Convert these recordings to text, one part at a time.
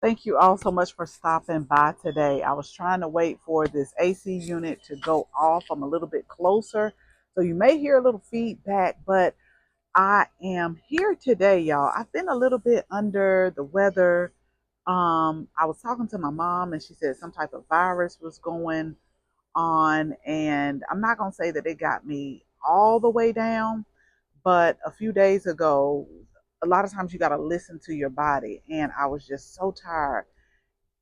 Thank you all so much for stopping by today. I was trying to wait for this AC unit to go off. I'm a little bit closer, so you may hear a little feedback, but I am here today, y'all. I've been a little bit under the weather. I was talking to my mom, and she said some type of virus was going on, and I'm not gonna say that it got me all the way down, but a few days ago, a lot of times you got to listen to your body, and I was just so tired.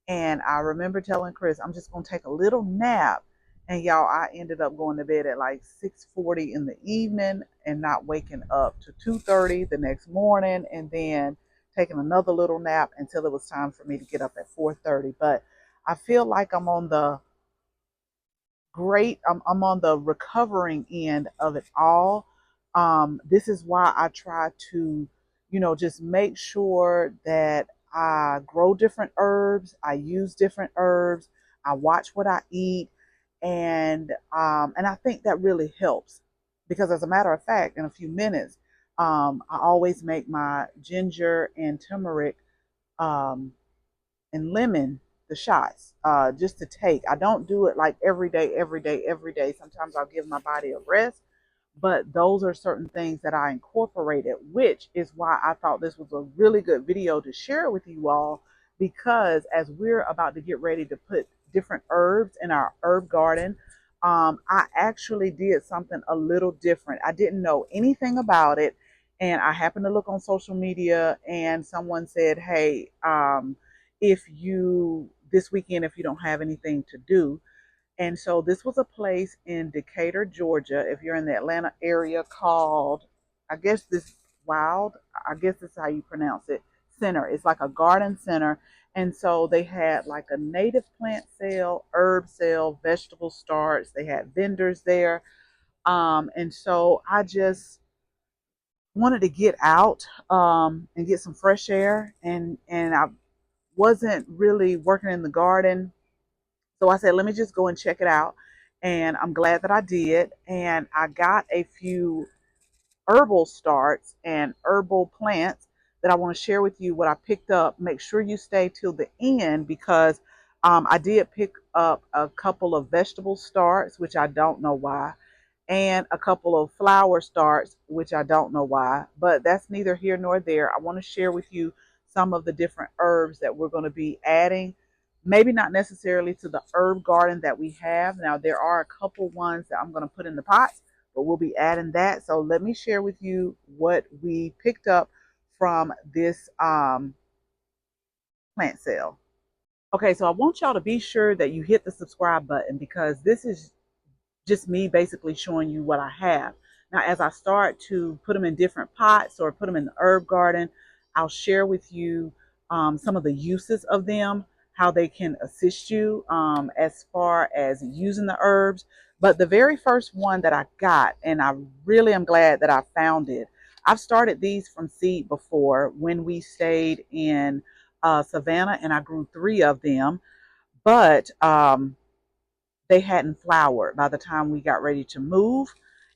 And I remember telling Chris, I'm just gonna take a little nap. And y'all, I ended up going to bed at like 6:40 in the evening and not waking up to 2:30 the next morning, and then taking another little nap until it was time for me to get up at 4:30. But I feel like I'm on the recovering end of it all. This is why I try to, just make sure that I grow different herbs, I use different herbs, I watch what I eat, and I think that really helps because, as a matter of fact, in a few minutes, I always make my ginger and turmeric um, and lemon, the shots, just to take. I don't do it like every day, every day, every day. Sometimes I'll give my body a rest, but those are certain things that I incorporated, which is why I thought this was a really good video to share with you all. Because as we're about to get ready to put different herbs in our herb garden, I actually did something a little different. I didn't know anything about it, and I happened to look on social media, and someone said, "Hey, if you this weekend, if you don't have anything to do." And so this was a place in Decatur, Georgia, if you're in the Atlanta area, called, I guess this Wild, I guess that's how you pronounce it, Center. It's like a garden center. And so they had like a native plant sale, herb sale, vegetable starts. They had vendors there. And so I just wanted to get out and get some fresh air. And I wasn't really working in the garden, so I said, let me just go and check it out. And I'm glad that I did. And I got a few herbal starts and herbal plants that I want to share with you what I picked up. Make sure you stay till the end because I did pick up a couple of vegetable starts, which I don't know why, and a couple of flower starts, which I don't know why, but that's neither here nor there. I want to share with you some of the different herbs that we're going to be adding. Maybe not necessarily to the herb garden that we have. Now, there are a couple ones that I'm going to put in the pots, but we'll be adding that. So let me share with you what we picked up from this plant sale. Okay, so I want y'all to be sure that you hit the subscribe button because this is just me basically showing you what I have. Now, as I start to put them in different pots or put them in the herb garden, I'll share with you some of the uses of them, how they can assist you as far as using the herbs. But the very first one that I got, and I really am glad that I found it. I've started these from seed before when we stayed in Savannah, and I grew 3 of them. But they hadn't flowered by the time we got ready to move.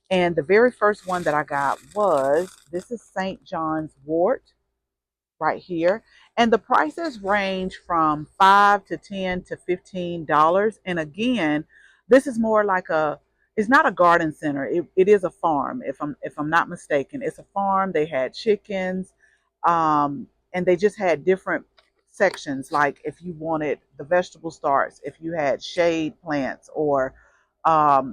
And the very first one that I got was this is St. John's Wort right here. And the prices range from $5 to $10 to $15. And again, this is more like it's not a garden center. It is a farm, if I'm not mistaken. It's a farm. They had chickens, and they just had different sections. Like if you wanted the vegetable starts, if you had shade plants, or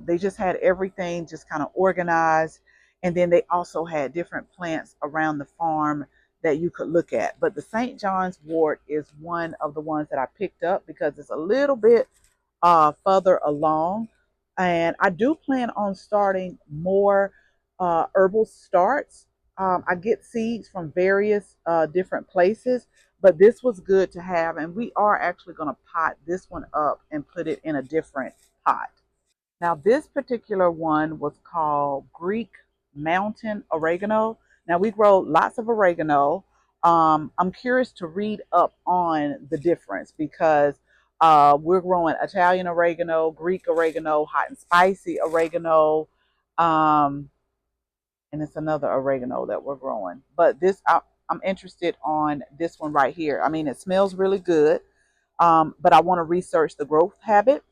they just had everything just kind of organized. And then they also had different plants around the farm that you could look at. But the St. John's wort is one of the ones that I picked up because it's a little bit further along. And I do plan on starting more herbal starts. I get seeds from various different places, but this was good to have. And we are actually going to pot this one up and put it in a different pot. Now, this particular one was called Greek Mountain Oregano. Now, we grow lots of oregano. I'm curious to read up on the difference because we're growing Italian oregano, Greek oregano, hot and spicy oregano, um, and it's another oregano that we're growing. But this, I'm interested on this one right here. I mean, it smells really good, but I want to research the growth habit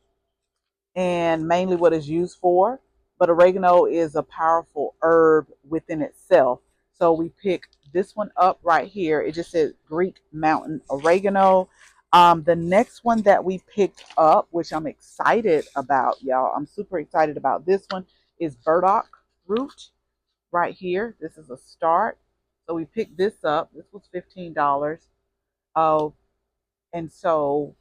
and mainly what it's used for. But oregano is a powerful herb within itself. So we pick this one up right here. It just says Greek mountain oregano. The next one that we picked up, which I'm excited about, y'all, I'm super excited about this one, is burdock root right here. This is a start. So we picked this up. This was $15. Oh, and so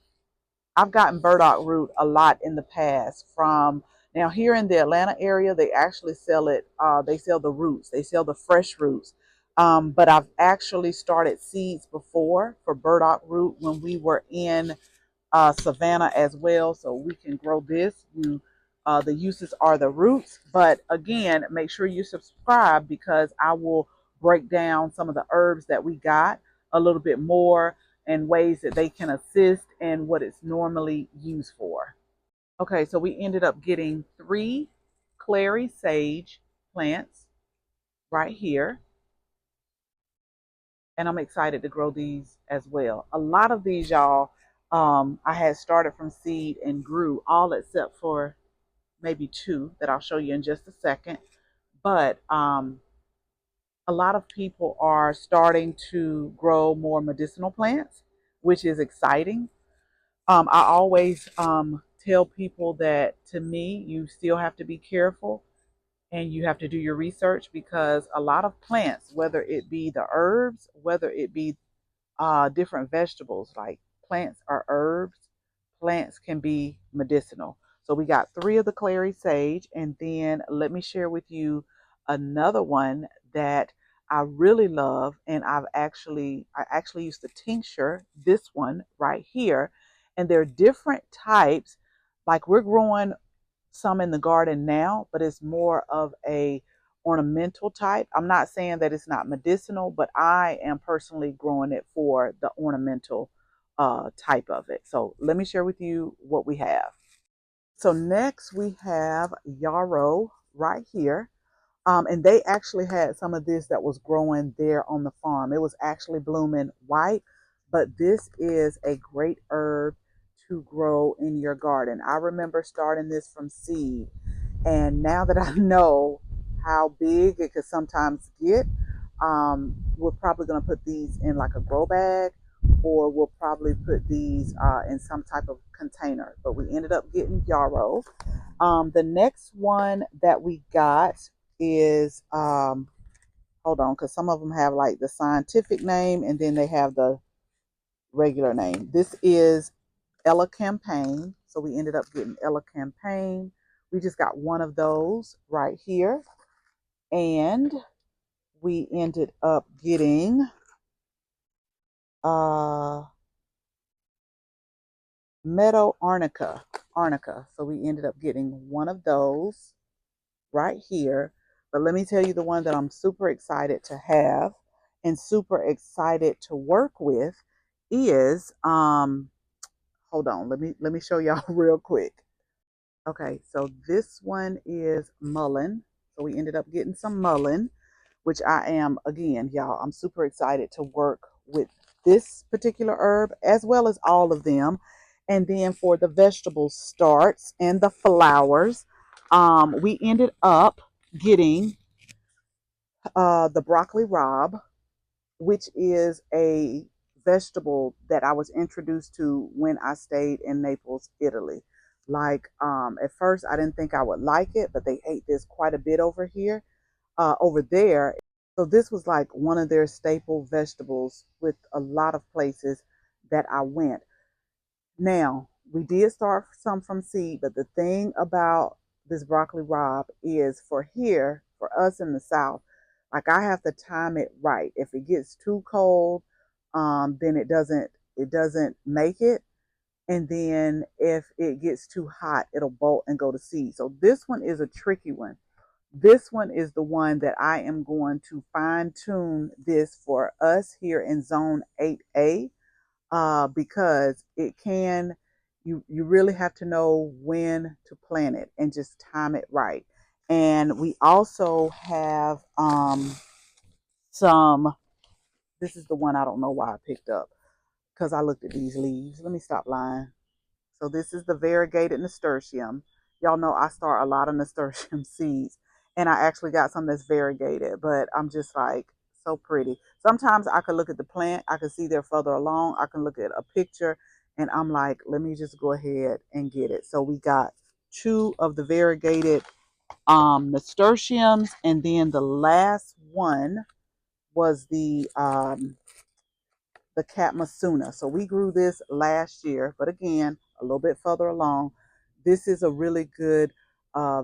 I've gotten burdock root a lot in the past from now here in the Atlanta area. They actually sell it. They sell the roots. They sell the fresh roots. But I've actually started seeds before for burdock root when we were in Savannah as well. So we can grow this. The uses are the roots. But again, make sure you subscribe because I will break down some of the herbs that we got a little bit more and ways that they can assist and what it's normally used for. Okay, so we ended up getting 3 clary sage plants right here. And I'm excited to grow these as well. A lot of these, y'all, I had started from seed and grew all except for maybe 2 that I'll show you in just a second. But a lot of people are starting to grow more medicinal plants, which is exciting. I always tell people that to me, you still have to be careful and you have to do your research because a lot of plants, whether it be the herbs, whether it be different vegetables, like plants are herbs, plants can be medicinal. So we got 3 of the clary sage, and then let me share with you another one that I really love, and I actually used to tincture this one right here, and there are different types. Like we're growing some in the garden now, but it's more of a ornamental type. I'm not saying that it's not medicinal, but I am personally growing it for the ornamental type of it. So let me share with you what we have. So next we have Yarrow right here. And they actually had some of this that was growing there on the farm. It was actually blooming white, but this is a great herb to grow in your garden. I remember starting this from seed, and now that I know how big it could sometimes get, we're probably going to put these in like a grow bag, or we'll probably put these in some type of container. But we ended up getting yarrow. The next one that we got is hold on, because some of them have like the scientific name and then they have the regular name. This is Ella Campaign. So we ended up getting Ella Campaign. We just got one of those right here. And we ended up getting Meadow Arnica. Arnica. So we ended up getting one of those right here. But let me tell you the one that I'm super excited to have and super excited to work with is hold on, let me show y'all real quick. Okay, so this one is mullein. So we ended up getting some mullein, which I am, again, y'all, I'm super excited to work with this particular herb as well as all of them. And then for the vegetable starts and the flowers, we ended up getting the broccoli rabe, which is a vegetable that I was introduced to when I stayed in Naples, Italy. Like at first, I didn't think I would like it, but they ate this quite a bit over here, over there. So this was like one of their staple vegetables with a lot of places that I went. Now, we did start some from seed, but the thing about this broccoli rabe is for here, for us in the South, like I have to time it right. If it gets too cold, then it doesn't make it. And then if it gets too hot, it'll bolt and go to seed. So this one is a tricky one. This one is the one that I am going to fine tune this for us here in zone 8A, because it can, you really have to know when to plant it and just time it right. And we also have some This is the one I don't know why I picked up because I looked at these leaves. Let me stop lying. So this is the variegated nasturtium. Y'all know I start a lot of nasturtium seeds, and I actually got some that's variegated, but I'm just like, so pretty. Sometimes I can look at the plant, I can see they're further along, I can look at a picture, and I'm like, let me just go ahead and get it. So we got two of the variegated nasturtiums, and then the last one was the Katmasuna. So we grew this last year, but again, a little bit further along. This is a really good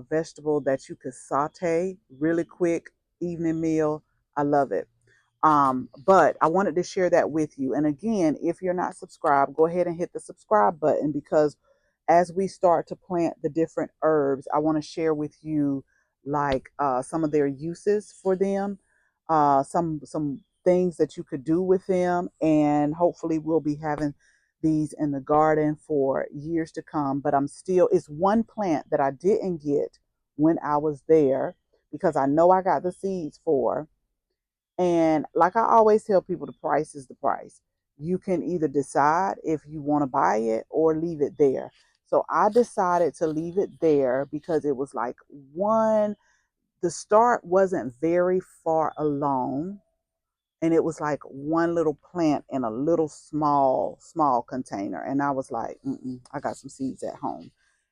vegetable that you could saute really quick, evening meal. I love it. But I wanted to share that with you. And again, if you're not subscribed, go ahead and hit the subscribe button, because as we start to plant the different herbs, I want to share with you like some of their uses for them, some things that you could do with them, and hopefully we'll be having these in the garden for years to come. But it's one plant that I didn't get when I was there because I know I got the seeds for. And like I always tell people, the price is the price. You can either decide if you want to buy it or leave it there. So I decided to leave it there because it was like the start wasn't very far along, and it was like one little plant in a little small container, and I was like, I got some seeds at home.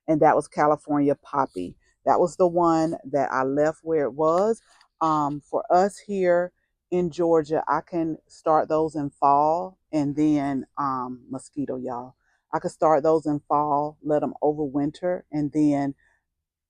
And that was California poppy. That was the one that I left where it was. For us here in Georgia, I can start those in fall, and then mosquito, y'all, I could start those in fall, let them overwinter, and then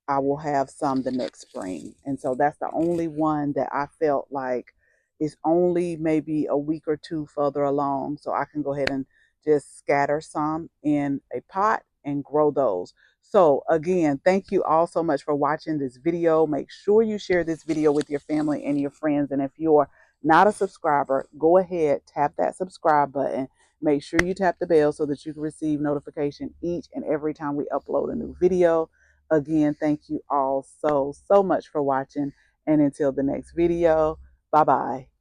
I will have some the next spring. And so that's the only one that I felt like is only maybe a week or two further along. So I can go ahead and just scatter some in a pot and grow those. So again, thank you all so much for watching this video. Make sure you share this video with your family and your friends. And if you're not a subscriber, go ahead, tap that subscribe button. Make sure you tap the bell so that you can receive notification each and every time we upload a new video. Again, thank you all so much for watching. And until the next video, bye bye.